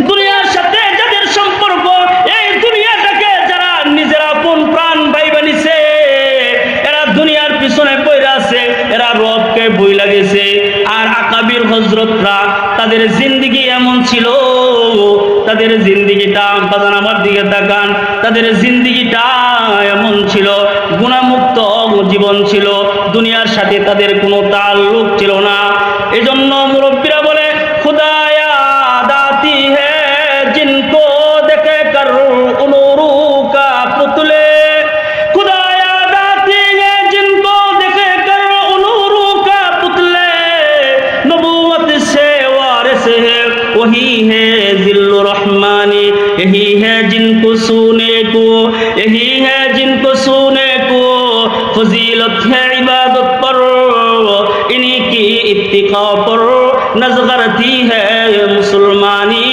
দুনিয়ার সাথে যাদের সম্পর্ক, এই দুনিয়াটাকে যারা নিজেরা আপন প্রাণ ভাই বানিয়েছে, এরা দুনিয়ার পিছনে পড়ে আছে, এরা রবকে বই লাগেছে। আর আকাবির হযরতরা তাদের জিন্দেগি এমন ছিল, তাদের জিন্দেগিটা, বাজান আমার দিকে তাকান, তাদের জিন্দেগিটা এমন ছিল, গুনাহমুক্ত জীবন ছিল, দুনিয়ার সাথে তাদের কোনো তাল্লুক ছিল না। এজন্য মুরব্বীরা বলে, খুদায়া দাতি হে জিनको देखे कर उलूरू का पुतले, खुदाया दाती है जिनको देखे कर उलूरू का पुतले, नबूवत से वारिस है वही है जिल्लुर रहमानी, यही है जिनको सुने को, यही है जिनको सुने को फजीलत है इबादत पर, इन्हीं की इत्तिका पर नज़रती है मुसलमानी,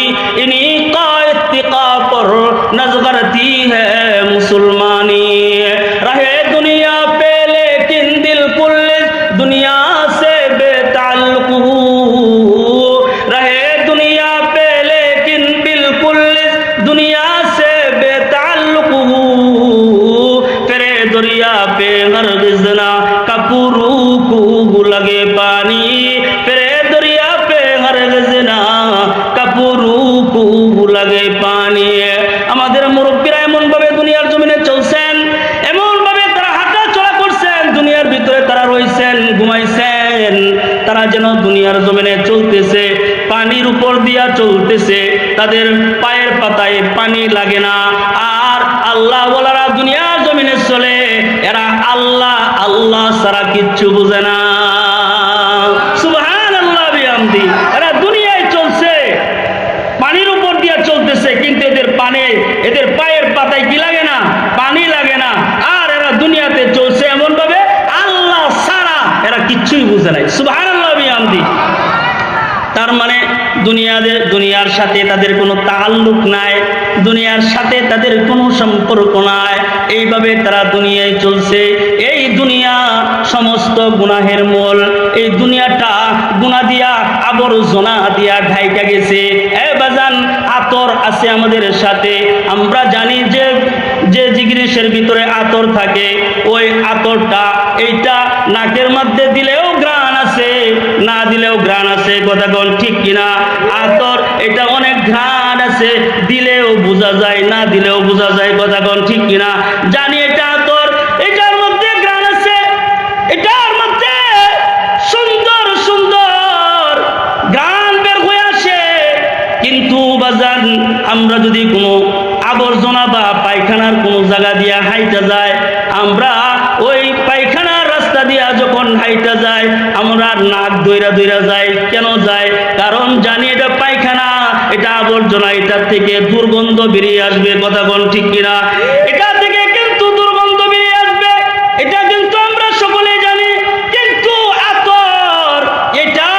इन्हीं का इत्तिका पर नज़रती है मुसलमानी। रहे दुनिया पे लेकिन दिल कुल दुनिया से बेताल्लुक, रहे दुनिया पे लेकिन बिल्कुल दुनिया से बेताल्लुक, करे दरिया पे हरगिज़ ना कपूरू को लगे पानी, करे दरिया पे हरगिज़ ना कपूरू को लगे पानी। আমাদের মুরব্বীরা এমন ভাবে দুনিয়ার জমিনে চলছেন, এমন ভাবে তারা হাঁটা চলা করছেন, দুনিয়ার ভিতরে তারা রয়েছেন, ঘুমাইছেন, তারা যেন দুনিয়ার জমিনে চলতেছে, পানির উপর দিয়া চলতেছে, তাদের পায়ের পাতায় পানি লাগে না। আর আল্লাহ ওয়ালারা দুনিয়ার জমিনে চলে, এরা আল্লাহ আল্লাহ ছাড়া কিচ্ছু বুঝে না। সুবহানাল্লাহ বিহামদি। এরা দুনিয়ায় চলছে, পানির উপর দিয়া চলতেছে, কিন্তু এদের পায়ের পাতায় কি লাগে না? পানি লাগে না। আর এরা দুনিয়াতে চলছে এমন ভাবে আল্লাহ ছাড়া এরা কিচ্ছুই বুঝে নাই। সুবহানাল্লাহ বিহামদি। তার মানে দুনিয়ার সাথে তাদের কোনো তাআল্লুক নাই, দুনিয়ার সাথে তাদের কোনো সম্পর্ক নাই। এইভাবে তারা দুনিয়ায় চলছে। এই দুনিয়া সমস্ত গুনাহের মূল। এই দুনিয়াটা গুনাহ দিয়া, আবর্জনা দিয়া ঢাইকা গেছে। এ বাজান, আতর আছে আমাদের সাথে। আমরা জানি যে জিনিসের ভিতরে আতর থাকে, ওই আতরটা এইটা নাকের মধ্যে দিলেও ঘ্রাণ আছে, না দিলেও ঘ্রাণ আছে। কথা কোন ঠিক কিনা? আতর এটা অনেক ঘ্রাণ আছে, দিলেও বোঝা যায়, না দিলেও বোঝা যায়। কথা কোন ঠিক কিনা? জানি এটা আতর, এটার মধ্যে ঘ্রাণ আছে, এটার মধ্যে সুন্দর সুন্দর ঘ্রাণ বের হয়ে আসে। কিন্তু বাজান, আমরা যদি কোনো আবর্জনা বা পায়খানার কোনো জায়গা দিয়া হাইটা যায়, আমরা ওই পায়খানার রাস্তা দিয়া যখন হাইটা যায়, আমরা নাক দইরা দইরা যায়। কেন যায়? কারণ জানি এটা পায়খানা, এটা আবর্জনা, এটার থেকে দুর্গন্ধ বেরিয়ে আসবে। কথা কোন ঠিক কিনা? এটা থেকে কিন্তু দুর্গন্ধ বেরিয়ে আসবে, এটা কিন্তু আমরা সকলে জানি। কিন্তু আতর, এটা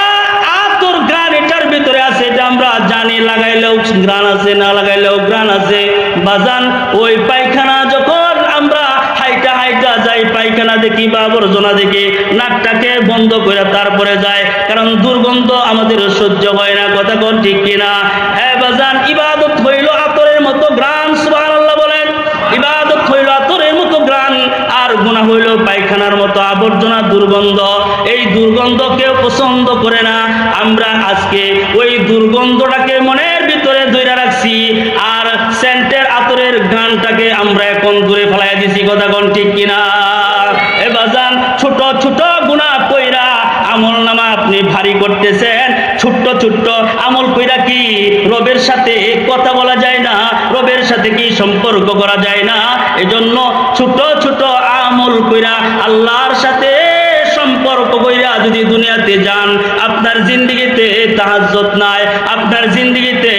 আতর ঘ্রাণ এটার ভিতরে আছে, এটা আমরা জানি। লাগাইলেও ঘ্রাণ আছে, না লাগাইলেও ঘ্রাণ আছে। বাজান, ওই পায়খানা যখন আমরা হাইটা হাইটা যাই, পায়খানা দেখি বা আবর্জনা দেখি, নাকটাকে বন্ধ করে তারপরে যায়, কারণ দুর্গন্ধ আমাদের সহ্য হয় না। কথা কোন ঠিক কিনা? হ্যাঁ বাজান, ইবাদত হইল আতরের মতো ঘ্রাণ। সুবহানাল্লাহ বলেন। ইবাদত হইল আতরের মতো ঘ্রাণ, আর গুনাহ হইল পায়খানার মতো আবর্জনা, দুর্গন্ধ। এই দুর্গন্ধ কেউ পছন্দ করে না। আমরা আজকে ওই দুর্গন্ধটাকে মনের ভিতরে ধরে রাখছি, আর সেন্টের আতরের ঘ্রাণটাকে আমরা এখন দূরে ফেলাই দিছি। কথা কোন ঠিক কিনা? এ বাজান, ছোট ছোট গুনাহ কইরা আমল নামা আপনি ভারী করতেছেন। ছোট্ট ছোট্ট আমল কইরা কি রবের সাথে কথা বলা যায় না? রবের সাথে কি সম্পর্ক করা যায় না? এজন্য ছোট ছোট আমল কইরা আল্লাহর সাথে সম্পর্ক কইরা যদি দুনিয়াতে যান, আপনার জিন্দেগিতে তাহাজ্জুদ নাই, আপনার জিন্দেগিতে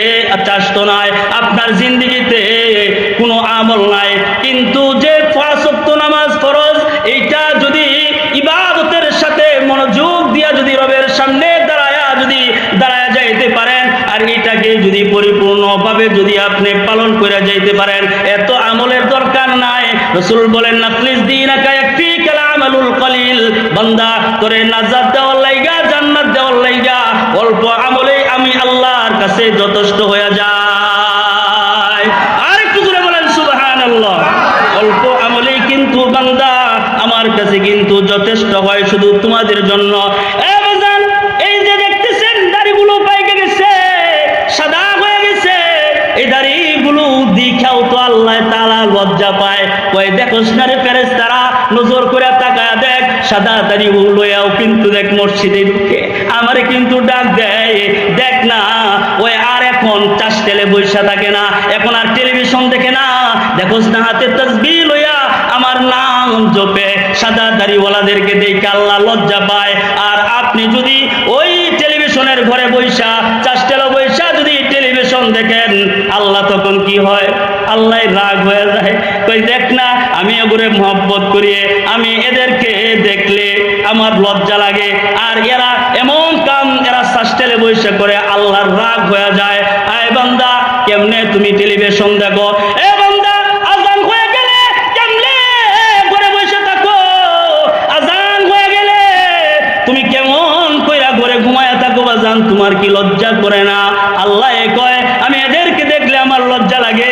চাষ্ট নাই, আপনার জিন্দেগিতে কোনো আমল নাই। কিন্তু যে 5 ওয়াক্ত নামাজ ফরজ, এইটা যদি ইবাদতের সাথে মনোযোগ দিয়া যদি রবের সামনে দাঁড়ায়া যাইতে পারেন, আর এটাকে যদি পরিপূর্ণভাবে যদি আপনি পালন করে যাইতে পারেন, এত আমলের দরকার নাই। রাসূল বলেন, নাকলিস দীনাকা ইয়াকফিকাল আমালুল কলিল। বান্দা, তোরে নাজাত দেওয়ার লাইগা, জান্নাত দেওয়ার লাইগা অল্প আমলে আমি আল্লাহর কাছে যথেষ্ট হয়ে যায়। হয় শুধু তোমাদের জন্য। এই যে দেখতেছেন দাড়িগুলো পাইকে গেছে, সাদা হয়ে গেছে, এই দাড়িগুলো দেখাও তো আল্লাহ তাআলা লজ্জা পায়। কই দেখোস না রে ফেরেশতারা, নজর করে তাকায়া দেখ, সাদা দাড়ি লইয়াও কিন্তু দেখ মসজিদে ঢুকে আমারে কিন্তু ডাক দেয়। দেখ না, ওই আর এখন চাষ তেলে বৈশা থাকে না, এখন আর টেলিভিশন দেখে না, দেখোস না হাতে তাসবিহ লইয়া আমার নাম জপে। সাদা দাড়িওয়ালাদেরকে দেখে আল্লাহ লজ্জা পায়। আর আপনি যদি ওই টেলিভিশনের ঘরে বৈশা, চাষ তেলে বৈশা যদি টেলিভিশন দেখেন, আল্লাহ তখন কি হয়? আল্লাহ রাগ হয়ে যায়। কই দেখ না, আমি ওগুলো মহব্বত করিয়ে আমি এদেরকে দেখলে আমার লজ্জা লাগে, আর এরা এমন কাম এরা শাস্তেলে বৈশা করে, আল্লাহর রাগ হয়ে যায়। আয় বান্দা, কেমনে তুমি টেলিভিশন দেখো? এ বান্দা, আজান হয়ে গেলে কেমনে ঘরে বসে থাকো? আজান হয়ে গেলে তুমি কেমন কইরা ঘরে ঘুমায়া থাকো বাজান? তোমার কি লজ্জা করে না? আল্লাহ কয় আমি এদেরকে দেখলে আমার লজ্জা লাগে।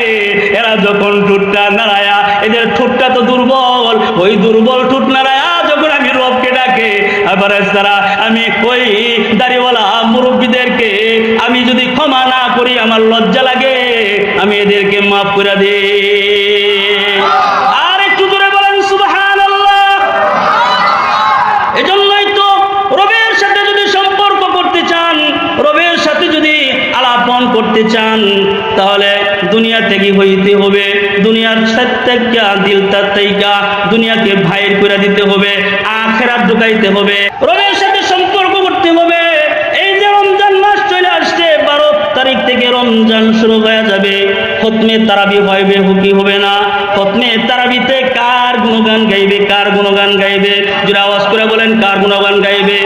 এরা যখন ঠোঁটটা নাড়ায়া, এদের ঠোঁটটা তো দুর্বল, ওই দুর্বল ঠোঁট নাড়ায়া যখন আমি রবকে ডাকে, আবার তারা আমি ওই দাড়িওয়ালা মুরব্বীদেরকে আমি যদি ক্ষমা না করি, আমার লজ্জা লাগে, আমি এদেরকে মাফ করে দিই। আর একটু জোরে বলেন সুবহানাল্লাহ। এজন্যই তো রবের সাথে যদি সম্পর্ক করতে চান, রবের সাথে যদি আলাপন করতে চান, তাহলে দুনিয়া থেকে হইতে হবে, দুনিয়ার সত্যকা দিলটা থেকে দুনিয়াকে ভাইর করে দিতে হবে, আখিরাত ঢুকাইতে হবে, রবের সাথে সম্পর্ক করতে হবে। এই যে রমজান মাস চলে আসছে, 12 তারিখ থেকে রমজান শুরু হয়ে যাবে, খতমে তারাবি হইবে কি হবে না? খতমে তারাবিতে কার গুণগান গাইবে? কার গুণগান গাইবে? জোরে আওয়াজ করে বলেন, কার গুণগান গাইবে?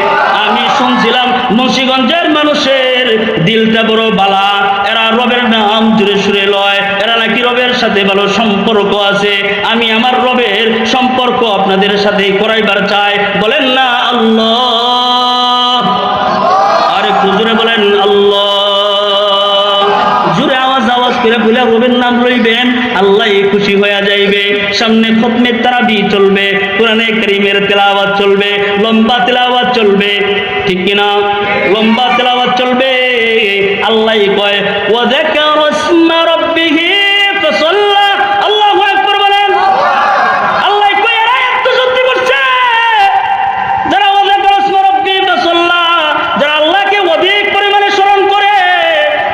আমি শুনছিলাম মুন্সিগঞ্জের মানুষের দিলটা বড় বালা, এরা রবের নাম জুড়ে সুরে লয়, এরা নাকি রবের সাথে ভালো সম্পর্ক আছে। আমি আমার রবের সম্পর্ক আপনাদের সাথে করাইবার চাই। বলেন না আল্লাহ। আর একটু জোরে বলেন আল্লাহ। জোরে আওয়াজ করে বলে রবের নাম লইবেন, আল্লাহ খুশি হয়ে যাইবে। সামনে খতমে তারাবি চলবে, কোরআনে কারীমের তেলাওয়াত চলবে, লম্বা তেলাওয়াত চলবে, ঠিক কিনা? লম্বা তেলাওয়াত চলবে। আল্লাহ কয় ওয়া যাকারা ইসমা রাব্বিহি ফাসাল্লা। আল্লাহু আকবার বলেন। আল্লাহ কয় এরা এত সত্যি করছে, যারা ওয়া যাকারা ইসমা রাব্বিহি ফাসাল্লা, যারা আল্লাহকে অধিক পরিমাণে স্মরণ করে,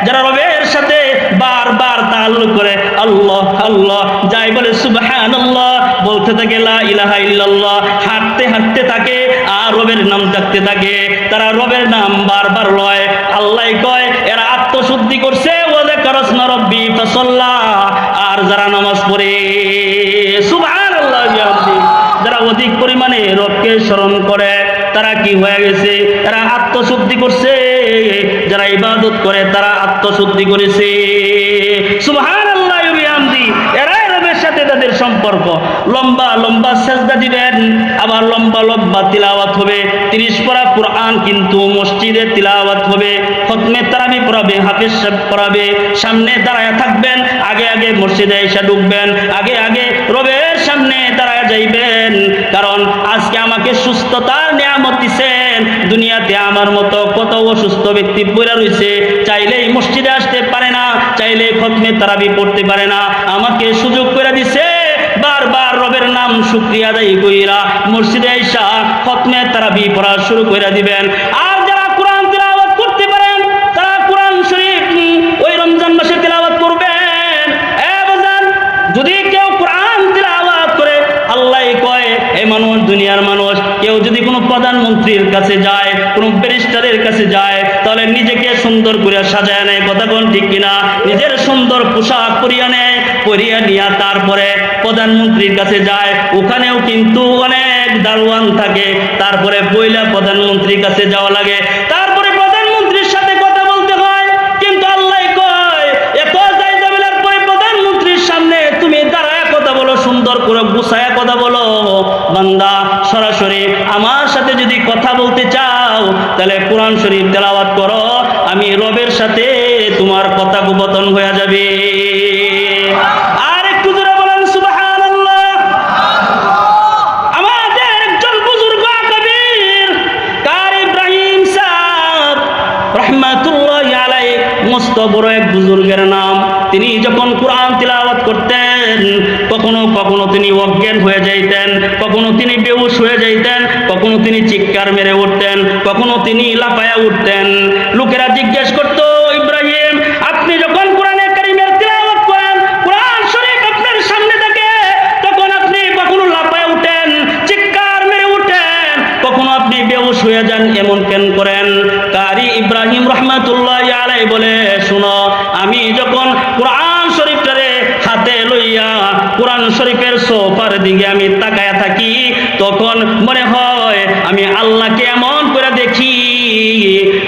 যারা রবের সাথে বারবার তাআল্লুক করে, আল্লাহ আল্লাহ যাই বলে সুবহানাল্লাহ, বলতে থাকে লা ইলাহা ইল্লাল্লাহ, হাঁটতে হাঁটতে থাকে আর রবের নাম ডাকতে থাকে, তারা রবের নাম বারবার লয়। আল্লাহ কয় এরা আত্মশুদ্ধি করছে, ওয়া যাকারা ইসমা রাব্বি ফাসাল্লা। আর যারা নামাজ পড়ে সুবহানাল্লাহ, যারা অধিক পরিমাণে রবকে স্মরণ করে, তারা কি হয়ে গেছে? এরা আত্মশুদ্ধি করছে। যারা ইবাদত করে তারা আত্মশুদ্ধি করেছে। সুবহানাল্লাহ ওয়া বিহামদি। এরা রবের সাথে তাদের সম্পর্ক। লম্বা লম্বা সাজদা দিবেন, আবার লম্বা লম্বা তিলাওয়াত হবে। 30 পারা কুরআন কিন্তু মসজিদে তিলাওয়াত হবে। খতমে তারাবি পড়াবে, হাফেজ সাহেব পড়াবে, সামনে দাঁড়ায় থাকবেন, আগে আগে মসজিদে এসে ঢুকবেন, আগে আগে রবের সামনে দাঁড়ায় যাইবেন। কারণ আজকে আমাকে সুস্থতার নিয়ামত দিয়েছেন। দুনিয়াতে আমার মতো কত অসুস্থ ব্যক্তি পড়ে রয়েছে, চাইলেই মসজিদে আসতে পারে না, চাইলে খতমে তারাবি পড়তে পারে না। আমাকে সুযোগ করে দিছে, বারবার রবের নাম শুকরিয়া আদায় কইরা মসজিদে আইসা খতমে তারাবি পড়া শুরু করে দিবেন। আর যারা কোরআন তিলাওয়াত করতে পারেন, তারা কোরআন শরীফ ওই রমজান মাসে তিলাওয়াত করবেন। যদি কেউ কোরআন তিলাওয়াত করে, আল্লাহ কয় এই মানুষ, দুনিয়ার মানুষ, কেউ যদি কোনো প্রধানমন্ত্রীর কাছে যায়, কোনো ব্যারিস্টারের কাছে যায়, তাহলে নিজেকে সুন্দর করে সাজায় নেয়, কথা কোন ঠিক কিনা? নিজের সুন্দর পোশাক পরিয়া নেয়, পরিয়া নিয়ে তারপরে প্রধানমন্ত্রীর কাছে যায়। ওখানেও কিন্তু অনেক দারোয়ান থাকে, তারপরে পয়লা প্রধানমন্ত্রীর কাছে যাওয়া লাগে, তারপরে প্রধানমন্ত্রীর সাথে কথা বলতে হয়। কিন্তু আল্লাহ কয় এত জায়জামেলার পরে প্রধানমন্ত্রীর সামনে তুমি দাঁড়ায় কথা বলো, সুন্দর করে গুছায়া কথা বলো। বান্দা সরাসরি আমার সাথে যদি কথা বলতে চাও, তাহলে কোরআন শরীফ তেলাওয়াত করো, আমি রবের সাথে তোমার কথোপকথন হয়ে যাবে। আর একটু জোরে বলেন সুবহানাল্লাহ। আমাদের একজন বুজুর্গ আকাবির বুজুর্গের নাম। তিনি যখন কোরআন তিলাওয়াত করতেন কখনো কখনো তিনি অজ্ঞান হয়ে যাইতেন, কখনো তিনি বেহুশ হয়ে যাইতেন, কখনো তিনি চিৎকার মেরে উঠতেন, কখনো তিনি লাফায়া উঠতেন। লোকেরা জিজ্ঞেস করত, ইব্রাহিম আপনি যখন কোরআনে কারীমের তিলাওয়াত করেন, কোরআন শরীফ আপনার সামনে থাকে, তখন আপনি কখনো লাফায়া উঠেন, চিৎকার মেরে উঠেন, কখনো আপনি বেহুশ হয়ে যান, এমন কেন করেন? কারি ইব্রাহিম রাহমাতুল্লাহি আলাইহি বলে, শুনো, আমি যখন কোরআন শরীফটারে হাতে লইয়া কোরআন শরীফের সোফার দিকে আমি তাকায়া থাকি, তখন মনে হয় আমি আল্লাহকে এমন করে দেখি,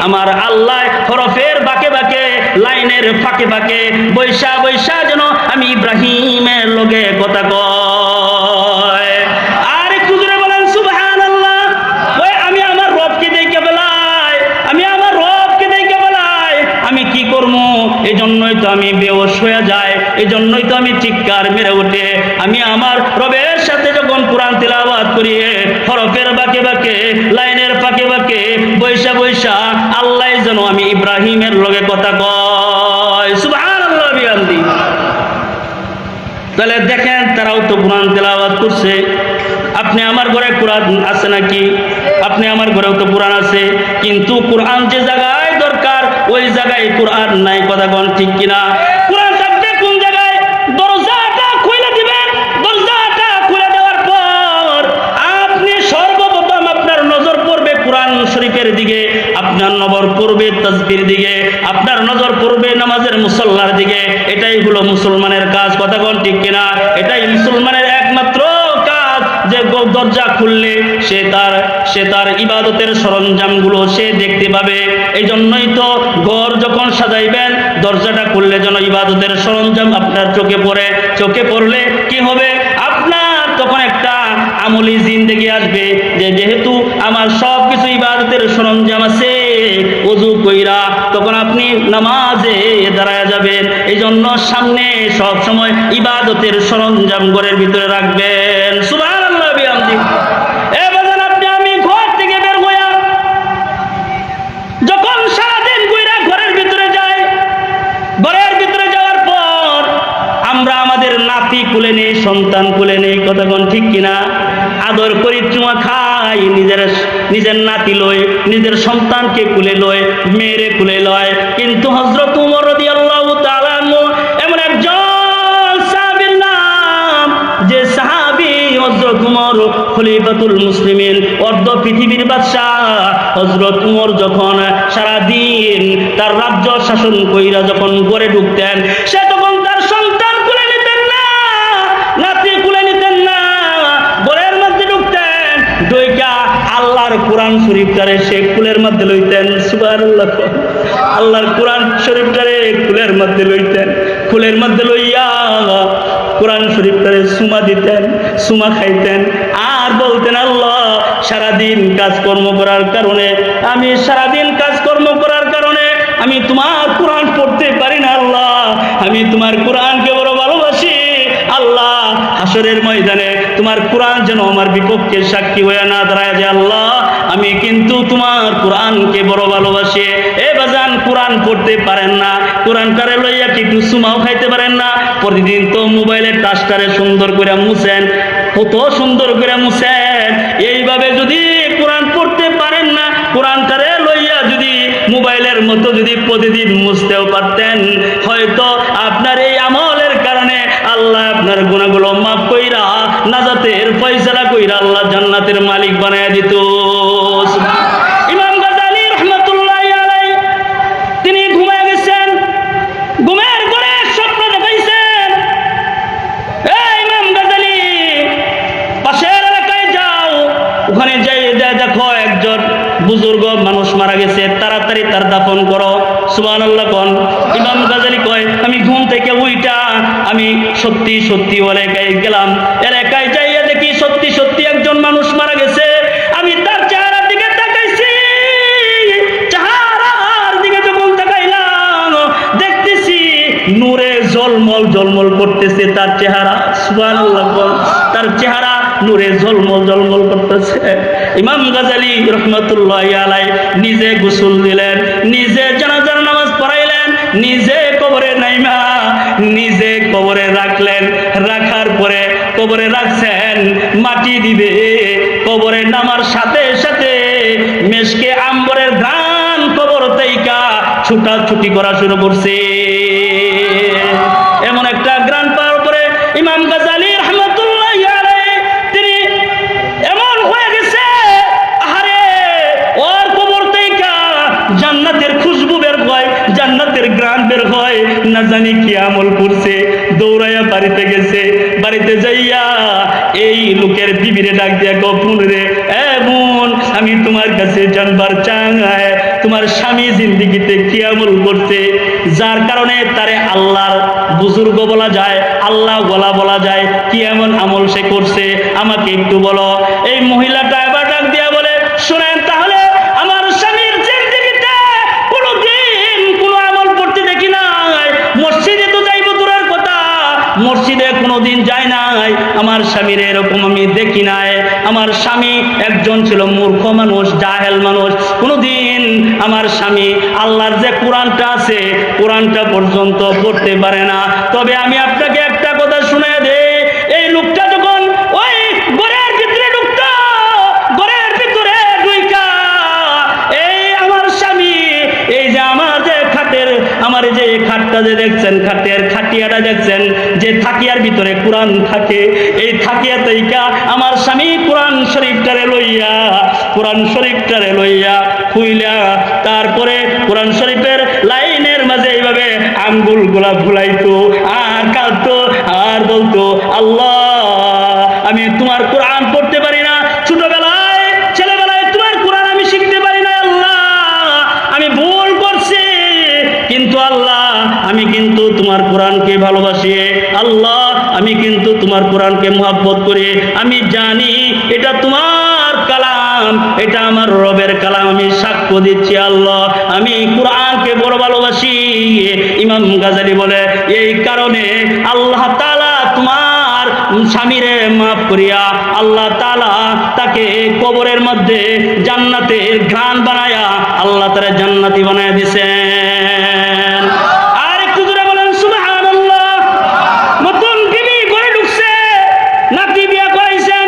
আমার আল্লাহ হরফের বাঁকে বাঁকে, লাইনের ফাঁকে ফাঁকে বৈশা বৈশা যেন আমি ইব্রাহিমের লগে কথা কয়। আর একটু জোরে বলেন সুবহানাল্লাহ। ওই আমি আমার রবকে দেখে বেলাই, আমি আমার রবকে দেখে বেলাই, আমি কি করবো? এই জন্যই তো আমি বেহুশ হয়ে যাই, এই জন্যই তো আমি চিৎকার মেরে উঠে। আমি আমার রবের সাথে যখন কোরআন তিলাওয়াত করি, হরফের বাঁকে বাঁকে, লাইনের ফাঁকে ফাঁকে বৈশা বৈশা আল্লাহ যেন আমি ইব্রাহিমের লগে কথা কয়। সুবহানাল্লাহ বিহামদি। তাহলে দেখেন, তারাও তো কোরআন তিলাওয়াত করছে। আপনি আমার ঘরে কোরআন আছে নাকি? আপনি আমার ঘরেও তো কোরআন আছে, কিন্তু কোরআন যে জায়গায় দরকার ওই জায়গায় কোরআন নাই। কথা কোন ঠিক কিনা? কোরআন থাকবে কোন জায়গায়? দরজাটা খুলে দিবেন, দরজাটা খুলে দেওয়ার পর আপনি সর্বপ্রথম আপনার নজর পড়বে কোরআন শরীফের দিকে, আপনার নজর পড়বে তাসবির দিকে, আপনার নজর পড়বে নামাজের মুসল্লার দিকে। এটাই হলো মুসলমানের কাজ। কথা কোন ঠিক কিনা? এটাই মুসলমানের একমাত্র কাজ, যে দরজা খুললে সে তার ইবাদতের সরঞ্জামগুলো সে দেখতে পাবে। এই জন্যই তো ঘর যখন সাজাইবেন, দরজাটা খুললে যেন ইবাদতের সরঞ্জাম আপনার চোখে পড়ে। চোখে পড়লে কি হবে? আপনার তখন একটা আমলি জিন্দেগি আসবে, যে যেহেতু আমার সব কিছু ইবাদতের সরঞ্জাম আছে, ওযু কইরা তখন আপনি নামাজে দাঁড়ায় যাবেন। এই জন্য সামনে সব সময় ইবাদতের সরঞ্জাম ঘরের ভিতরে রাখবেন। সুবহানাল্লাহ বিহামদি। এবার আপনি আমি ঘর থেকে বের হইয়া যখন সারাদিন কইরা ঘরের ভিতরে যাই, ঘরের ভিতরে যাওয়ার পর আমরা আমাদের নাতি কুলে নেই, সন্তান কুলে নেই। কথা কোন ঠিক কিনা? আদর করি, চুমা খাই, নিজের নাতি লয়, নিজের সন্তানকে কুলে লয়, মেয়েরে কুলে লয়। কিন্তু হযরত ওমর রাদিয়াল্লাহু তাআলা আনহু এমন একজন সাহাবীর নাম, যে সাহাবী হযরত ওমর খলিফাতুল মুসলিমিন, অর্ধ পৃথিবীর বাদশাহ হযরত ওমর যখন সারাদিন তার রাজ্য শাসন কইরা যখন ঘরে ঢুকতেন, সে তখন তার সন্তান কুলে নিতেন না, নাতি কুলে নিতেন না, ঘরের মধ্যে ঢুকতেন, ঢুইকা আল্লাহর কোরআন শরীফটারে সে কুলের মধ্যে লইতেন। সুবহানাল্লাহ। আল্লাহর কোরআন শরীফটারে কুলের মধ্যে লইতেন, কুলের মধ্যে লইয়া কোরআন শরীফটারে সুমা দিতেন, সুমা খাইতেন, আর বলতেন, আল্লাহ সারাদিন কাজকর্ম করার কারণে, আমি সারাদিন কাজকর্ম করার কারণে আমি তোমার কোরআন পড়তে পারি না। আল্লাহ আমি তোমার কোরআনকে বড় ভালোবাসি। আল্লাহ হাসরের ময়দানে তোমার কোরআন যেন আমার বিপক্ষে সাক্ষী হয়ে না দাঁড়ায়, যে আল্লাহ আমি কিন্তু তোমার কোরআনকে বড় ভালোবাসি। এ বাজান, কোরআন পড়তে পারেন না, কোরআনটারে লইয়া কি একটু সুমাও খাইতে পারেন না? প্রতিদিন তো মোবাইলের টাচটারে সুন্দর করে মুছেন, কত সুন্দর করে মুছেন। এইভাবে যদি কোরআন পড়তে পারেন না, কোরআনটারে লইয়া যদি মোবাইলের মতো যদি প্রতিদিন মুছতেও পারতেন, হয়তো আপনার এই আমলের কারণে আল্লাহ আপনার গুনাহগুলো মাফ কইরা নাজাতের ফয়সালা কইরা আল্লাহ জান্নাতের মালিক বানায় দিত। ইমাম গাজ্জালী রাহমাতুল্লাহি আলাইহি তিনি ঘুমায় গেছেন, ঘুমের ঘরে স্বপ্ন দেখাইছেন। এই ইমাম গাজ্জালী, পাশের এলাকায় যাও, ওখানে যাই দেখো একজন বুজুর্গ মানুষ মারা গেছে, তাড়াতাড়ি তার দাফন করো। সুবহানাল্লাহ কোন? ইমাম গাজ্জালী কয়, আমি ঘুম থেকে উইটা আমি সত্যি সত্যি এলাকায় গেলাম, এলাকায় যাইয়া দেখি সত্যি সত্যি একজন মানুষ মারা গেছে। আমি তার চেহারার দিকে তাকাইছি, চেহারার দিকে যখন তাকাইলাম দেখতেছি নূরে ঝলমল ঝলমল করতেছে তার চেহারা। সুবহানাল্লাহ কোন? তার চেহারা নূরে ঝলমল ঝলমল করতেছে। ইমাম গাজ্জালী রাহমাতুল্লাহি আলাইহি নিজে গোসল দিলেন, নিজে জানাজার নামাজ পড়াইলেন, নিজে কবর কবরে নাইমা নিজে কবরে রাখলেন, রাখার পরে কবরে রাখছেন মাটি দিবে, কবরে নামার সাথে সাথে মেশকে আম্বরের ঘ্রাণ কবর থেকে ছুটাছুটি করা শুরু করছে। এমন একটা ঘ্রাণ পাওয়ার পরে ইমাম গাজ্জালী রাহমাতুল্লাহ আলাইহি তিনি এমন হয়ে গেছে, আরে ওর কবর থেকে জান্নাতের খুশবু বের হয়, জান্নাতের ঘ্রাণ বের হয়, না জানি কি আমল করছে। দৌড়াইয়া বাড়িতে গেছে, বাড়িতে যাইয়া এই লোকের বিবিরে ডাক দিয়া গোপন রে, এ বোন আমি তোমার কাছে জানবার চাই তোমার স্বামী জিন্দিগিতে কি আমল করছে যার কারণে তারে আল্লাহর বুজুর্গ বলা যায়, আল্লাহ ওয়ালা বলা যায়, কি এমন আমল সে করছে আমাকে একটু বলো। এই মহিলাটা এবার ডাক দিয়া বলে, শুনেন তাহলে আমার স্বামীর জিন্দিগিতে কোনোদিন কোনো আমল করতে দেখি নাই, মসজিদে তো যাইব দূরের কথা, মসজিদে কোনোদিন যায় নাই, আমার স্বামীর এরকম আমি দেখি নাই। আমার স্বামী একজন ছিল মূর্খ মানুষ, জাহেল মানুষ, কোনোদিন আমার স্বামী আল্লাহর যে কোরআনটা আছে কোরআনটা পর্যন্ত পড়তে পারে না। তবে আমি আপনাকে একটা কথা শুনে দেই, এই লোকটা যখন ওই ঘরের ভিতরে ঢুকতো, ঘরের ভিতরে ঢুইকা এই আমার স্বামী এই যে আমার যে খাটের, আমার যে খাটটা যে দেখছেন, খাটের খাটিয়াটা দেখছেন, যে থাকিয়ার ভিতরে কোরআন থাকে, এই থাকিয়া তৈকা আমার স্বামী কোরআন শরীফটারে লইয়া, কোরআন শরীফটারে লইয়া খুইলা তারপরে কোরআন শরীফের লাইনের মাঝে এইভাবে আঙ্গুল গুলা ভুলাইতো আর কাঁদতো আর বলতো, আল্লাহ আমি তোমার কোরআন পড়তে পারি না, ছোটবেলায় ছেলেবেলায় তোমার কোরআন আমি শিখতে পারি না, আল্লাহ আমি ভুল করছি, কিন্তু আল্লাহ আমি কিন্তু তোমার কোরআনকে ভালোবাসি, আল্লাহ আমি কিন্তু তোমার কোরআনকে মহব্বত করি, আমি জানি এটা তোমার কালাম, এটা আমার রবের কালাম, আমি সাক্ষ্য দিচ্ছি আল্লাহ আমি কোরআনকে বড় ভালোবাসি। ইমাম গাজ্জালী বলে এই কারণে আল্লাহ তাআলা তোমার স্বামীরে মাফ করিয়া আল্লাহ তাআলা তাকে কবরের মধ্যে জান্নাতের ঘ্রাণ বানায়া আল্লাহ তাআলা জান্নাতি বানায়া দিয়েছেন। আর একটু জোরে বলেন সুবহানাল্লাহ। নতুন বিবি ঘরে ঢুকছে, নাতি বিয়া করাইছেন,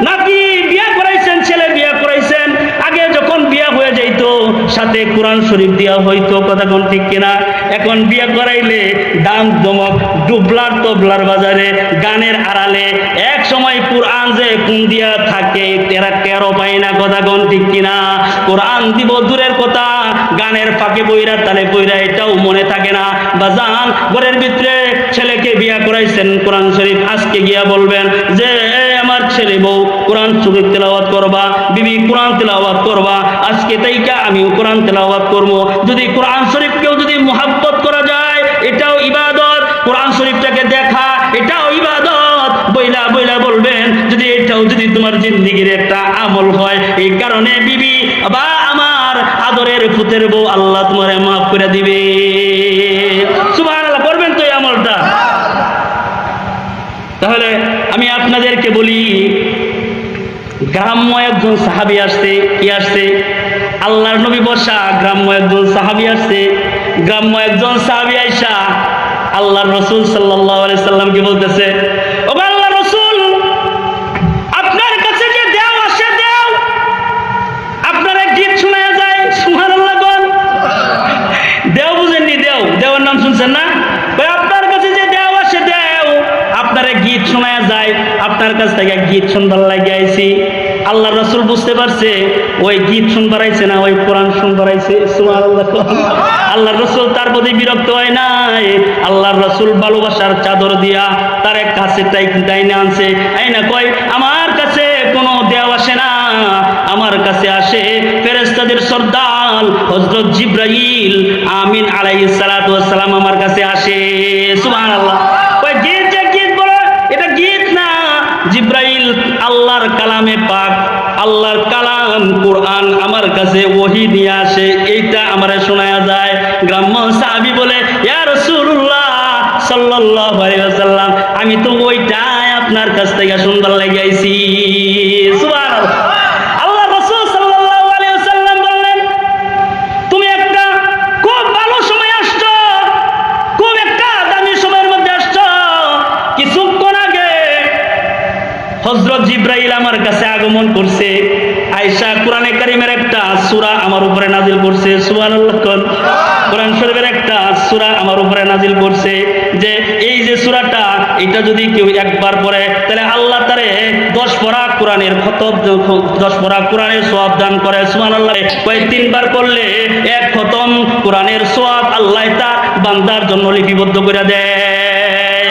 নাতি বিয়া করাইছেন, ছেলে বিয়া করাইছেন, আগে যখন বিয়া হয়ে যাইত সাথে কোরআন শরীফ দেওয়া হইতো, কথা কোন ঠিক কিনা? এখন বিয়া করাইলে দাম জমক ডুবলার তবলার বাজারে গানের আড়ালে এক সময় কোরআন যে কোন দিয়া থাকে তেরা টেরো পায় না, কথা কোন ঠিক কিনা? কোরআন দিব দূরের কথা, গানের ফাঁকে বইরা তালে বইরা এটাও মনে থাকে না। বাজান ঘরের ভিতরে ছেলেকে বিয়া করাইছেন কোরআন শরীফ, আজকে গিয়া বলবেন যে আমার ছেলে বউ কোরআন শরীফ তেলাওয়াত করবা, বিবি কোরআন তেলাওয়াত করবা, আজকে তাইকা আমিও কোরআন তেলাওয়াত করব। যদি কোরআন শরীফকেও যদি মুহাব্বত করা যায় এটাও ইবাদত, কোরআন শরীফটাকে দেখা এটাও ইবাদত, বইলা বইলা বলবেন যদি এটাও যদি তোমার জিন্দেগির একটা আমল হয়। এই কারণে বিবি বা আমার আদরের পুতের বউ আল্লাহ তোমারে মাফ করে দিবে। সুবহানাল্লাহ, করবেন তো এই আমলটা? তাহলে আমি আপনাদেরকে বলি, গ্রাম্য একজন সাহাবী আসছে, কি আসছে? আল্লাহর নবী বসা, গ্রাম্য একজন সাহাবী আসছে, গ্রাম্য একজন সাহাবী আইসা আল্লাহর রাসূল সাল্লাল্লাহু আলাইহি সাল্লামকে বলতেছে, ও আল্লাহর রাসূল আপনার কাছে যে দেও আসে, দেও আপনার এক গীত শোনা যায়, সুবহানাল্লাহ বল, দেও বুঝেননি? দেও, দেওয়ার নাম শুনছেন না? ভাই আপনার কাছে যে দেও আসে, দেও আপনার এক গীত শোনা যায়, আপনার কাছ থেকে গীত শুনবার লাগে আইছি। আল্লাহ রাসূল বুঝতে পারছে ওই গীত শুনবার আইছে না, ওই কোরআন শুনবার আইছে। সুবহানাল্লাহ। আল্লাহ রাসূল তার প্রতি বিরক্ত হয় নাই, আল্লাহ রাসূল ভালোবাসার চাদর দিয়া তার কাছে টাইনে আনছে, আইনা কয় আমার কাছে কোনো দেও আসে না, আমার কাছে আসে ফেরেশতাদের সর্দার হযরত জিবরাইল আমিন আলাইহিস সালাতু ওয়াস সালাম আমার কাছে আসে। সুবহানাল্লাহ। কয় গীত যে গীত বলে এটা গীত না, জিবরাইল আল্লাহর কালামে পাক, আল্লাহর কালাম কোরআন আমার কাছে ওহী নিয়ে আসে, এইটা আমারে শোনায়া যায়। গ্রাম্য সাহাবী বলে, ইয়া রাসূলুল্লাহ সাল্লাল্লাহু আলাইহি ওয়াসাল্লাম আমি তো ওইটাই আপনার কাছ থেকে শুনবার লাগি আইছি। সুবহানাল্লাহ। আল্লাহ রাসূল সাল্লাল্লাহু আলাইহি ওয়াসাল্লাম বললেন, তুমি একটা খুব ভালো সময় আসছো, খুব হযরত জিবরাইল আমার কাছে আগমন করছে, আয়েশা কোরআনে কারীমের একটা সূরা আমার উপরে নাজিল করছে, সুবহানাল্লাহ। কোরআন শরীফের একটা সূরা আমার উপরে নাজিল করছে, যে এই যে সূরাটা এটা যদি কেউ একবার পড়ে তাহলে আল্লাহ তারে 10 পারা কোরআনের খতম, 10 পারা কোরআনের সওয়াব দান করে, সুবহানাল্লাহ। কয় 3 বার পড়লে 1 খতম কোরআনের সওয়াব আল্লাহ তার বান্দার জন্য লিপিবদ্ধ করে দেয়।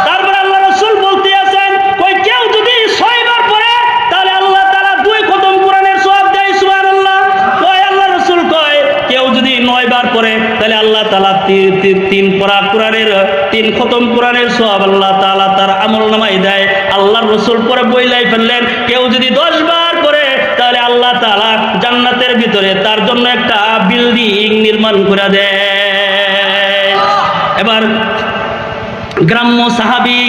তারপর আল্লাহ রাসূল বলতে আছেন, কয় কেউ যদি 6 বার পড়ে তাহলে আল্লাহ তাআলা 2 খতম কোরআনের সওয়াব দেয়, সুবহানাল্লাহ। কয় আল্লাহ রাসূল কয় কেউ যদি 9 বার পড়ে তাহলে আল্লাহ তাআলা 3 পারা কোরআনের 3 খতম কোরআনের সওয়াব আল্লাহ তাআলা তার আমলনামায় দেয়। আল্লাহর রাসূল পরে বইলাই ফেললেন, কেউ যদি 10 বার পড়ে তাহলে আল্লাহ তাআলা জান্নাতের ভিতরে তার জন্য একটা বিল্ডিং নির্মাণ করে দেয়। এবার গ্রাম্য সাহাবী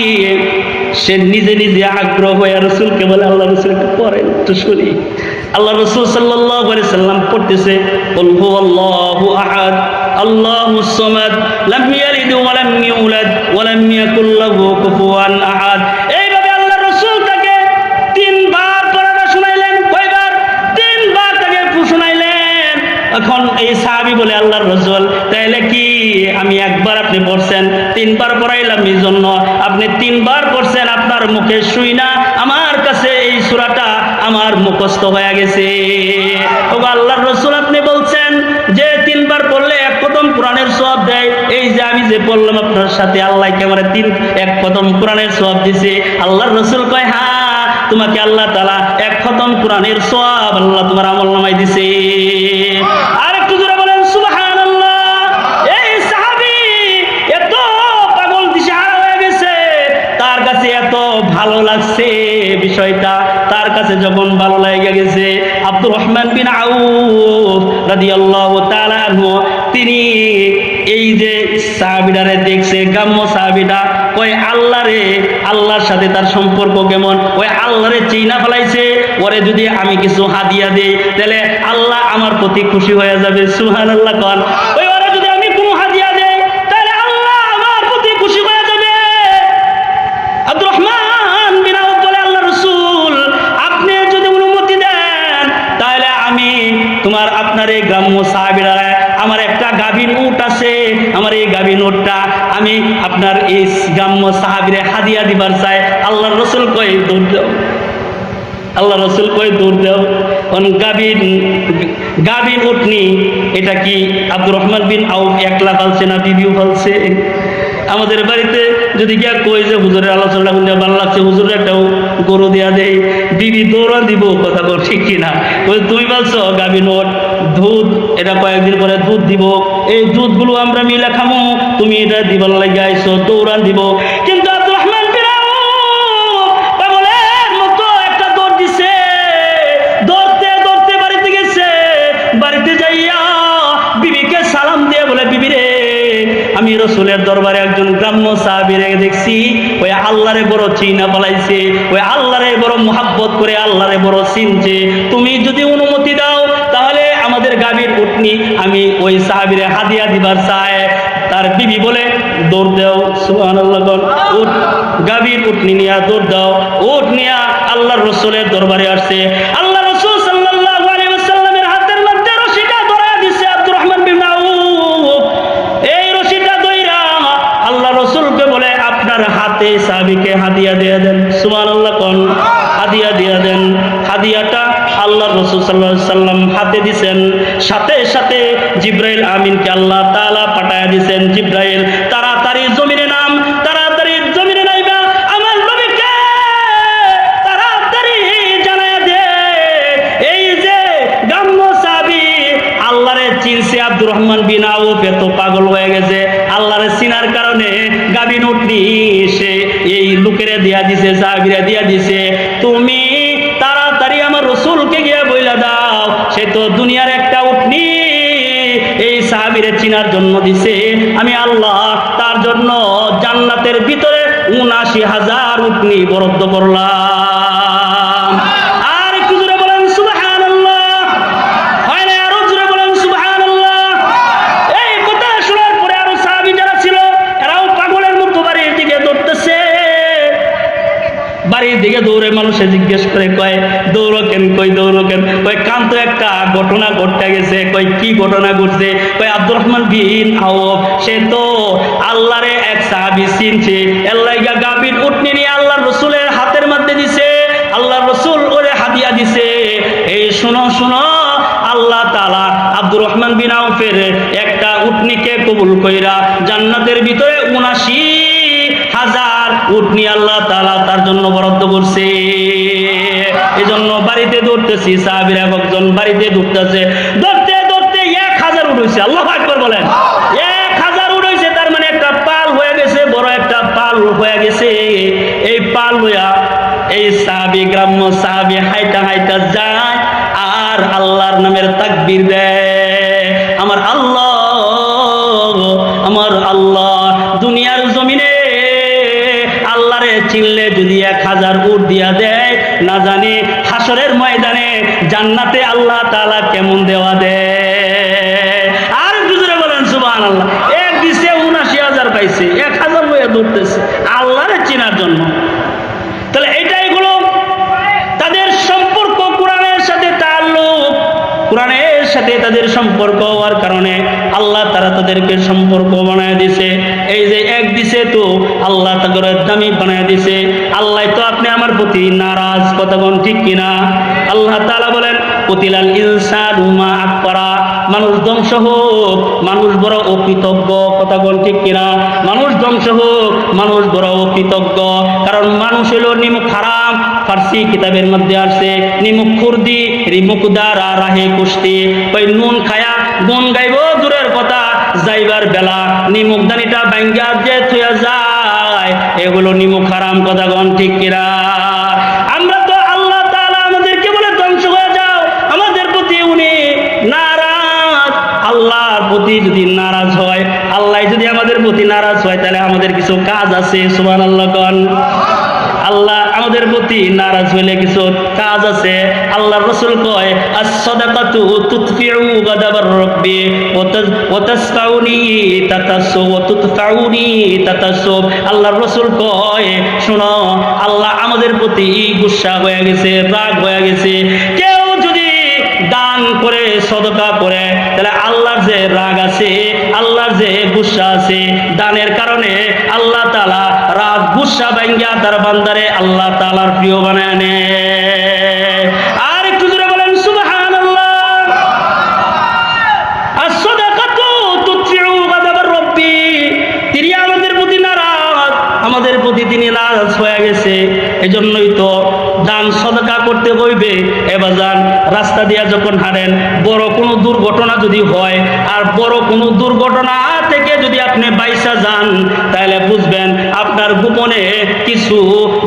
সে নিজে নিজে আগ্রহ হয়ে রাসূলকে বলে, আল্লাহ রাসূল একটু পড়েন তো শুনি। আল্লাহ রাসূল সাল্লাল্লাহু আলাইহি সাল্লাম পড়তেছে, কুল হুয়াল্লাহু আহাদ আল্লাহুস সামাদ লাম ইয়ালিদ ওয়া লাম ইউলাদ ওয়া লাম ইয়াকুল লাহু কুফুয়ান আহাদ। এইভাবে আল্লাহ রাসূল তাকে 3 বার পড়াটা শুনাইলেন। কয়বার? 3 বার তাকে শুনাইলেন। এখন এই সাহাবী বলে, আল্লাহর রাসূল তাইলে কি আমি একবার আপনি পড়ছেন, 3 বার পড়াইলাম এই জন্য আপনি 3 বার পড়ছেন, আপনার মুখে শুই না আমার কাছে এই সূরাটা আমার মুখস্থ হয়ে গেছে। ও আল্লাহর রাসূল আপনি বলছেন যে 3 বার পড়লে 1 খতম কোরআনের সওয়াব দেয়, এই যে আমি যে পড়লাম আপনার সাথে আল্লাহ কেমন 1 খতম কোরআনের সওয়াব দিছে। আল্লাহর রাসূল কয়, হ্যাঁ তোমাকে আল্লাহ তাআলা 1 খতম কোরআনের সওয়াব আল্লাহ তোমার আমলনামায় দিছে। আর একটু জোরে বলেন সুবহানাল্লাহ। এই সাহাবী এত পাগল দিশাহারা হয়ে গেছে, তার কাছে এত ভালো লাগছে বিষয়টা। তার কাছে যখন ভালো লেগে গেছে, আব্দুর রহমান বিন আউফ রাদিয়াল্লাহু তাআলা আনহু তিনি এই যে সাহাবীটারে দেখছে, গ্রাম্য সাহাবীটা, ওই আল্লাহরে, আল্লাহর সাথে তার সম্পর্ক কেমন, ওই আল্লাহরে চিনা ফেলাইছে, ওরে যদি আমি কিছু হাদিয়া দেই তাহলে আল্লাহ আমার প্রতি খুশি হয়ে যাবে, সুবহানাল্লাহ। কোন ওই ওরে যদি আমি কোনো হাদিয়া দেই তাহলে আল্লাহ আমার প্রতি খুশি হয়ে যাবে। আব্দুর রহমান বিন আউফ বলে, আল্লাহ রাসূল আপনি যদি অনুমতি দেন তাহলে আমি তোমার আপনার এই গ্রাম্য সাহাবীরা, আমার একটা গাভীর উট আছে, আমার এই গাভীর উটটা আমি আপনার এই গ্রাম্য সাহাবীরে হাদিয়া দিবার চাই। আল্লাহর রাসূল কই দৌড় দাও, আল্লাহ রাসূল কই দৌড় দাও। কোন গাভীর উটনি এটা কি আব্দুর রহমান বিন আউফ একলা পালছে না বিবিও পালছে? আমাদের বাড়িতে যদি গিয়া কই যে হুজুরের আলোচনা শুনে ভালো লাগছে, হুজুরের একটা গরু দেয়া দেয়, বিবি দৌড়া দিব, কথা বল ঠিক কিনা? ওই তুমি বলছো গাভীর উট দুধ, এটা কয়েকদিন পরে দুধ দিব, এই দুধগুলো আমরা মিলে খামো, তুমি এটা দিবার লাগে আইছো, দৌড়ান দিব। কিন্তু আব্দুর রহমান বিন আউফ পাগলের মতো একটা দৌড় দিছে, দৌড়তে দৌড়তে বাড়িতে গেছে। বাড়িতে যাইয়া বিবিকে সালাম দিয়ে বলে, বিবি রে আমি রাসূলের দরবারে একজন গ্রাম্য সাহাবীরে দেখছি, ওই আল্লাহরে বড় চিনা পালাইছে, ওই আল্লাহরে বড় মুহাব্বত করে আল্লাহরে বড় চিনছে, তুমি যদি অনুমতি দাও তাহলে আমাদের গাভীর উটনি আমি ওই সাহাবীরে হাদিয়া দিবার চাই। তার বিবি বলে, দৌড় দাও, সুবহানাল্লাহ। উট গাভীর উটনি নিয়া দৌড় দাও, উট নিয়া আল্লাহর রাসূলের দরবারে আসছে। আল্লাহ রাসূল সাল্লাল্লাহু আলাইহি ওয়াসাল্লামের হাতের মধ্যে রশিটা ধরায়া দিছে আব্দুর রহমান বিন আউফ। এই রশিটা ধইরা আল্লাহ রাসূলকে বলে, আপনার হাতে সাহাবীকে হাদিয়া দিয়ে দেন, সুবহানাল্লাহ। কোন হাদিয়া দিয়ে দেন। হাদিয়াটা আল্লাহ রাসূল সাল্লাল্লাহু আলাইহি ওয়াসাল্লাম হাতে দিবেন, সাথে সাথে জিবরাইল আমিনকে আল্লাহ তাআলা পাঠায়া দিবেন। জিবরাইল তাড়াতাড়ি জমিনে নাম, তাড়াতাড়ি জমিনে নাইবা আমার নবীকে তাড়াতাড়ি জানায়া দে। এই যে গ্রাম্য সাহাবী আল্লাহরে চিনছে, আব্দুর রহমান বিন আউফ এত পাগল হয়ে গেছে আল্লাহরে চিনার কারণে গাভীর উটনি সে এই লোকেরে দিয়া দিছে, সাহাবীরা দিয়া দিছে, তুমি তাড়াতাড়ি আমার রাসূলকে গিয়া বইলা দাও, সে তো দুনিয়ার একটা উটনি এই সাহাবীরে চিনার জন্য দিছে, আমি আল্লাহ তার জন্য জান্নাতের ভিতরে ৭৯,০০০ উটনি বরাদ্দ করলাম। আর একটু জোরে বলেন সুবহানাল্লাহ। হয় না? আরো জোরে বলেন সুবহানাল্লাহ। এই কথা শোনার পরে আরো সাহাবী যারা ছিল এরাও পাগলের মতো বাড়ির দিকে দৌড়তেছে। বাড়ির দিকে দৌড়ে মানুষে জিজ্ঞেস করে, কয় দৌড়ো কেন, কই দৌড়ো কেন, কয় কান তো একটা ঘটনা ঘটতে গেছে। কয় কি ঘটনা ঘটছে? কয় আব্দুর রহমান বিন আওফ সে তো আল্লাহরে এক সাহাবী চিনছে, আল্লাহর গাভীর উটনি নিয়ে আল্লাহর রাসূলের হাতের মধ্যে দিছে, আল্লাহর রাসূল ওরে হাদিয়া দিছে। এই শুনো শুনো, আল্লাহ তাআলা আব্দুর রহমান বিন আওফের একটা উটনিকে কবুল কইরা জান্নাতের ভিতরে ৭৯,০০০ উটনি আল্লাহ তাআলা তার জন্য বরাদ্দ করছে। এজন্য বাড়িতে দৌড়তেছি, সাহাবীরা একজন বাড়িতে দৌড়তেছে, দৌড়তে দৌড়তে ১,০০০ উট হইছে। আল্লাহু আকবার বলেন। ১,০০০ উট হইছে, তার মানে একটা পাল হয়ে গেছে, বড় একটা পাল হয়ে গেছে। এই পাল হইয়া এই সাহাবী, গ্রাম্য সাহাবী হাইটা হাইটা যায় আর আল্লাহর নামের তাকবীর দেয়। আমার আল্লাহ, আমার আল্লাহ দুনিয়ার জমিনে আল্লাহরে চিনলে যদি ১,০০০ উট দিয়া দেয়, না জানি হাসরের ময়দানে জান্নাতে আল্লাহ তাআলা কেমন দেওয়া দেয়। আর বুঝরে বলেন সুবহানাল্লাহ। এক দিছে ৭৯,০০০ পাইছে, ১,০০০ হয়ে দৌড়তেছে আল্লাহরে চেনার জন্য। তাহলে এটাই হলো তাদের সম্পর্ক কোরআনের সাথে তাআল্লুক, কোরআনের সাথে তাদের সম্পর্ক হওয়ার কারণে আল্লাহ তারা তাদেরকে সম্পর্ক বানায় দিছে। এই যে এক দিছে তো আল্লাহ তাদের দামি বানায় দিছে। আল্লাহ তো আপনি আমার প্রতি নারাজ, কথাগণ ঠিক কিনা? আল্লাহ তাআলা বলেন কুতিলাল ইনসানু মা আকফারা, মানুষ ধ্বংস হোক, মানুষ বড় অকৃতজ্ঞ, কথাগণ ঠিক কিনা? মানুষ ধ্বংস হোক, মানুষ বড় অকৃতজ্ঞ। কারণ মানুষ হলো নিমুখ হারাম, ফার্সি কিতাবের মধ্যে আসছে নিমুখ খুরদি রিমুখ দ্বারা রাহে কুস্তি। ওই নুন খায়া গুন গাইব দূরের কথা, যাইবার বেলা নিমুখ দানিটা ভাঙ্গা যে থুয়া যায়, এগুলো নিমুখ হারাম, কথাগণ ঠিক কিনা? আমরা তো আল্লাহ তাআলা আমাদেরকে বলে ধ্বংস হয়ে যাও, আমাদের প্রতি উনি নারাজ। আল্লাহর প্রতি যদি নারাজ হয়, আল্লাহ যদি আমাদের প্রতি নারাজ হয়, তাহলে আমাদের কিছু কাজ আছে। সুবহানাল্লাহ কোন। আল্লাহ আমাদের প্রতি নারাজ হইলে কিছু কাজ আছে। আল্লাহর রাসূল কয় আস-সাদাকাতু তুতফিউ গাদাবার রাব্বি ওয়া তাসফাউনি তাতাসু ওয়া তুতফাউনি তাতাসু। আল্লাহর রাসূল কয় শুনো, আল্লাহ আমাদের প্রতি গুসা হয়ে গেছে, রাগ হয়ে গেছে। কেউ যদি দান করে, সদকা করে, তাহলে আল্লাহর যে রাগ আছে, আল্লাহর যে গুসা আছে, দানের কারণে আল্লাহ তাআলা রাগ গুসা ভাঙ্গা তার বান্দারে আল্লাহ তাআলার প্রিয় বানায় নেয়। আর একটু জোরে বলেন সুবহানাল্লাহ। আস-সাদাকাতু তুতফিউ গাদাবার রাব্বি, তিনি আমাদের প্রতি নারাজ, আমাদের প্রতি তিনি নারাজ হয়ে গেছে। এজন্যই তো দান সদকা করতে হইবে। এবাজান রাস্তা দিয়া যখন হাঁটেন, বড় কোনো দুর্ঘটনা যদি হয়, আর বড় কোনো দুর্ঘটনা থেকে যদি আপনি বাইসা যান, তাহলে বুঝবেন আপনার গোপনে কিছু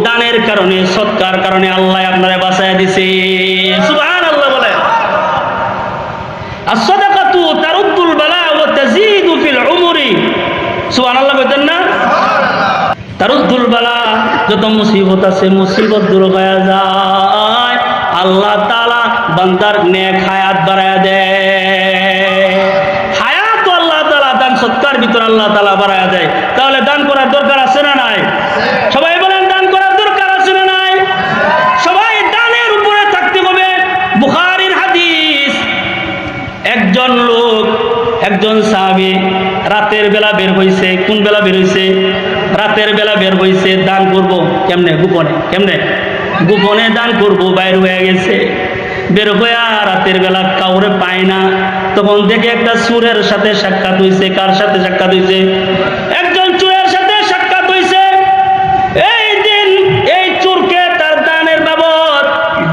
দানের কারণে, সৎকার কারণে আল্লাহ আপনারে বাঁচায় দিছে। সুবহানাল্লাহ বলেন। আস-সাদাকাতু তারুদ্দুল বালা ওয়া তাজিদু ফিল উমরি। সুবহানাল্লাহ বলেন না? তারুদ্দুল বালা, যত মুসিবত আছে মুসিবত দূর হয়ে যায়। আল্লাহ তাআলা বান্দার নেক হায়াত বাড়ায় দেয়। হায়াত আল্লাহ তাআলা দান সৎকার ভিতর আল্লাহ তাআলা বাড়ায় দেয়। তাহলে দান করার দরকার আছে না নাই? সবাই বলেন দান করার দরকার আছে না নাই? সবাই দানের উপরে থাকতে হবে। বুখারীর হাদিস, একজন লোক, একজন সাহাবী রাতের বেলা বের হইছে। কোন বেলা বের হইছে? রাতের বেলা বের হইছে। দান করব কেমনে? গোপনে। কেমনে? গোপনে দান করব। বাইর হয়ে গেছে, বের হইয়া রাতের বেলা কাউরে পায় না। তখন দেখে একটা চোরের সাথে সাক্ষাৎ হইছে। কার সাথে সাক্ষাৎ হইছে? একজন চোরের সাথে সাক্ষাৎ হইছে। এই দিন এই চোরকে তার দানের বাবদ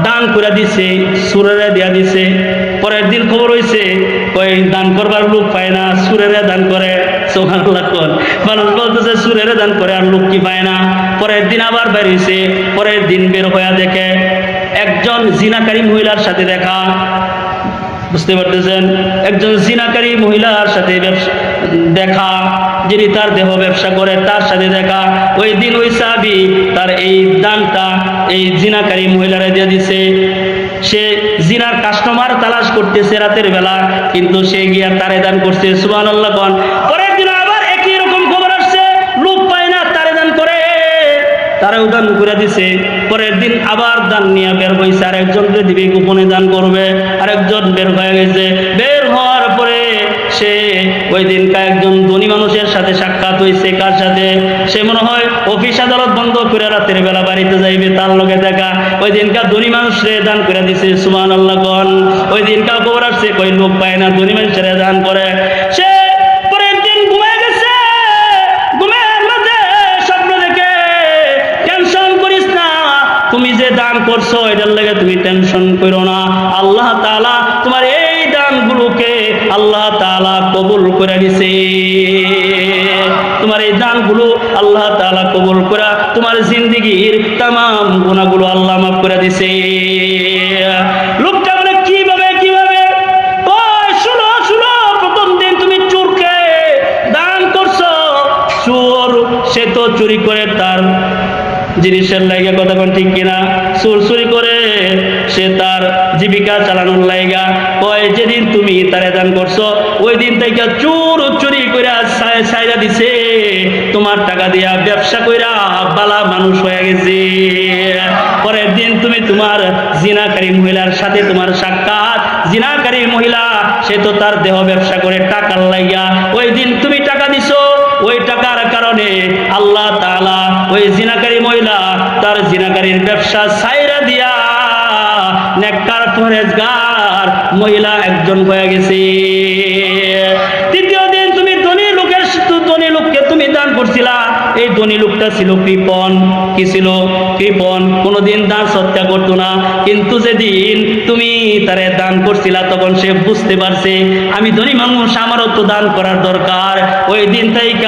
দান করে দিছে, চোরেরে দিয়া দিছে। পরের দিন খবর হইছে ওই দান করবার লোক পায় না, চোরেরে দান করে। সুবহানাল্লাহ কোন। মানুষ বলতেছে চোরেরে দান করে, আর লোক কি পায় না। পরের দিন আবার বের হইছে। পরের দিন বের হইয়া দেখে একজন জিনাকারী মহিলার সাথে দেখা। বুঝতে পারতেছেন? একজন জিনাকারী মহিলার সাথে দেখা, যিনি তার দেহ ব্যবসা করে, তার সাথে দেখা। ওই দিন ওই সাহাবী তার এই দানটা এই জিনাকারী মহিলারে দিয়ে দিছে। সে জিনার কাস্টমার তালাশ করতেছে রাতের বেলা, কিন্তু সে গিয়া তারে দান করছে। সুবহানাল্লাহ কোন। পরের দিন আবার একই রকম খবর আসছে, লোক পায় না, তারে দান করে। তারাও দান করে দিছে। পরের দিন আবার দান নিয়ে বের হয়েছে, আরেকজনকে দিবে, গোপনে দান করবে। আরেকজন বের হয়ে গেছে। বের হওয়ার পরে সে ওই দিনকার একজন ধনী মানুষের সাথে সাক্ষাৎ হয়েছে। কার সাথে? সে মনে হয় অফিস আদালত বন্ধ করে রাতের বেলা বাড়িতে যাইবে, তার লগে দেখা। ওই দিনকার ধনী মানুষরে দান করে দিছে। সুবহানাল্লাহ কোন। ওই দিনকার খবর আসছে, কই লোক পায় না, ধনী মানুষের দান করে। সে পরের দিন ঘুমায় গেছে। ঘুমের মাঝে স্বপ্ন দেখে, টেনশন করিস না, তুমি যে দান করছো এটার লেগে তুমি টেনশন করো না, আল্লাহ তাআলা তোমার এই দানগুলোকে আল্লাহ তাআলা কবুল করে দিছে। তোমার এই দানগুলো আল্লাহ তাআলা কবুল করে তোমার জিন্দেগীর তামাম গুনাহগুলো আল্লাহ মাফ করে দিছে। লোকটা বলে কিভাবে? ওই শুনো, প্রথম দিন তুমি চোরকে দান করছো। চোর সে তো চুরি করে তার জিনিসের লাইগা, কথা কোন ঠিক কিনা? চুরি করে সে তার জীবিকা চালানোর লাইগা। কয় যেদিন তুমি তারে দান করছো ওই দিন থেকে চুরি কইরা ছাইরা দিছে, তোমার টাকা দিয়া ব্যবসা কইরা বালা মানুষ হয়ে গেছে। পরের দিন তুমি তোমার জিনাকারী মহিলার সাথে তোমার সাক্ষাৎ। জিনাকারী মহিলা সে তো তার দেহ ব্যবসা করে টাকার লাইগা, ওই দিন তুমি টাকা দিছো। ওই টাকার কারণে আল্লাহ তাআলা ওই জিনাকারী মহিলা তার জিনাকারীর ব্যবসা ছাইরা দিয়া নেককার পরেজগার মহিলা একজন হয়ে গেছে। তৃতীয় দিন তুমি ধনী লোককে তুমি দান করছিলা। এই ধনী লোকটা ছিল কৃপণ। কি ছিল? কৃপণ, কোনোদিন দান সত্যা করতো না। কিন্তু যেদিন তুমি তারে দান করছিলা তখন সে বুঝতে পারছে আমি ধনী মানুষ, আমারও তো দান করার দরকার। ওই দিন থেকে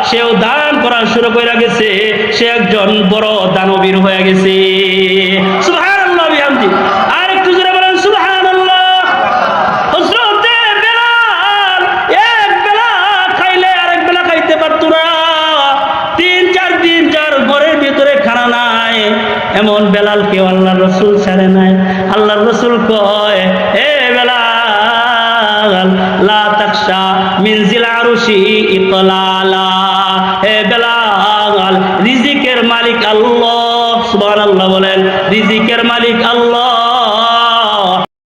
সেও দান করা শুরু করে গেছে। সে একজন বড় দানবীর হয়ে গেছে। সুবহানাল্লাহ বিহামদি। আর একটু জোরে বলেন সুবহানাল্লাহ। হযরতে বেলাল এক বেলা খাইলে আরেক বেলা খাইতে পারতো না। 3-4 দিন যার ঘরের ভিতরে খানা নাই, এমন বেলালকে আল্লাহর রাসূল ছাড়ে নাই। আল্লাহর রাসূল কয়, এ বেলাল লা তাকশা মিন জিল আরশি ইতলালা। হে বেলাল, রিজিকের মালিক আল্লাহ। সুবহানাল্লাহ বলেন। রিজিকের মালিক আল্লাহ।